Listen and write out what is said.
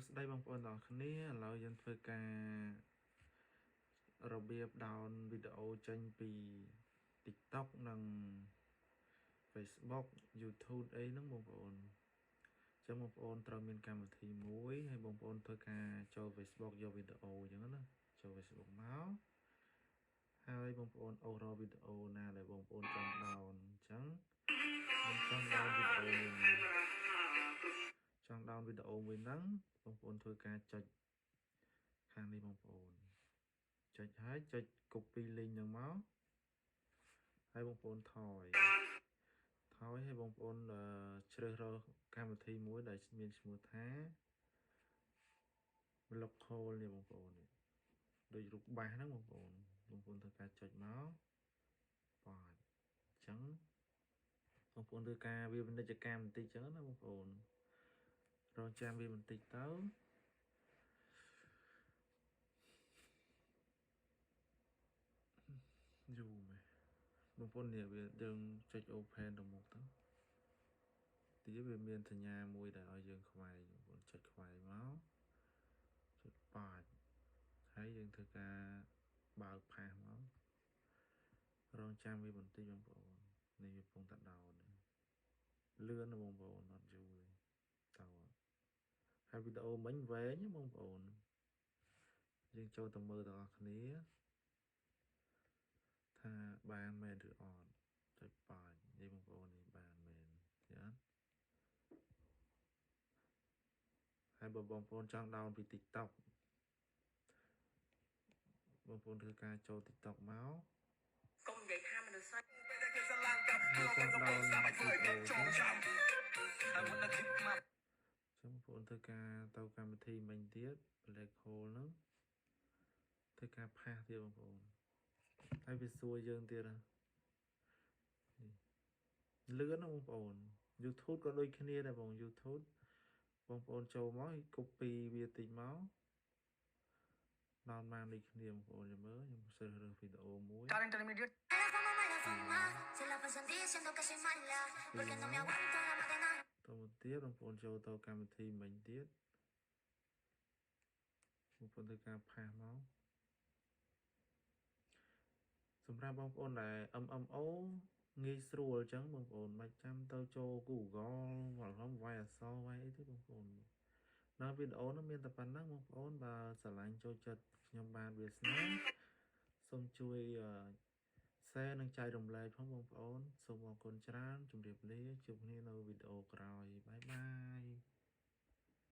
ស្ដីបងប្អូនទាំងអស់គ្នាឥឡូវយើងធ្វើការរបៀប down វីដេអូចេញពី TikTok និង Facebook YouTube អីហ្នឹងបងប្អូនចឹងបងប្អូនត្រូវមានកម្មវិធីមួយហើយបងប្អូនធ្វើការចូល Facebook យកវីដេអូចឹងណាចូល Facebook មកហើយបងប្អូនអូសរកវីដេអូណាដែលបងប្អូនចង់ down អញ្ចឹងខ្ញុំចង់ down វីដេអូមួយហ្នឹងចង់ down វីដេអូមួយហ្នឹងបងប្អូនធ្វើការចុចខាងនេះបងប្អូនចុចហើយចុច copy link ហ្នឹងមកហើយបងប្អូនថយឲ្យបងប្អូនជ្រើសរើសកម្មវិធីមួយដែលមានឈ្មោះថា local នេះបងប្អូននេះដូចរូបបាសហ្នឹងបងប្អូនធ្វើការចុចមកបាទអញ្ចឹងបងប្អូនធ្វើការវាពាណិជ្ជកម្មបន្តិចអញ្ចឹងណាបងប្អូនរងចាំវាបន្តិចទៅយូរមែនបងប្អូននេះវាយើងចុច open ទៅមុខទៅទីវាមានសញ្ញាមួយដែលឲ្យយើងខ្វាយបងប្អូនចុចខ្វាយមកចុចបាច់ហើយយើងធ្វើការបើកផាសមករងចាំវាបន្តិចបងប្អូននេះវាកំពុងតែដោនលឿនណាបងប្អូនអត់យូរទេតើហើយវីដេអូមិញវែងបងប្អូនយើងចូលទៅមើលទាំងអស់គ្នាថាបានមែនឬអត់ចុចបាច់នេះបងប្អូននេះបានមែនចាហើយបើបងប្អូនចង់ដោនពី TikTok បងប្អូនធ្វើការចូល TikTok មកកុំនិយាយថាមនុស្សស្រីចាំដោនវីដេអូចឹងបងប្អូនធ្វើការទៅកម្មវិធីមិញទៀត Black Hole ហ្នឹងធ្វើការផាសទៀតបងប្អូនហើយវាសួរយើងទៀតណាលឿនណាបងប្អូន YouTube ក៏ដូចគ្នាដែរបង YouTube បងប្អូនចូលមក copy វាតិចមកដល់បានដូចគ្នាបងប្អូនចាំមើលខ្ញុំសើរើសវីដេអូមួយ intermediate តមកទៀតបងប្អូនចូលទៅកម្មវិធីមិញទៀតបងប្អូនធ្វើការផាសមកសម្រាប់បងប្អូនដែល MMO ងាយស្រួលអញ្ចឹងបងប្អូនមិនចាំទៅចូល Google វល់ហំវាយអក្សរវាយអីទេបងប្អូននៅវីដេអូនោះមានតែប៉ុណ្ណឹងបងប្អូនបើស្រឡាញ់ចូលចិត្តខ្ញុំបានវាសនាសូមជួយ share និងចែករំលែកផងបងប្អូនសូមអរគុណច្រើនជម្រាបលាជួបគ្នានៅវីដេអូក្រោយបាយបាយ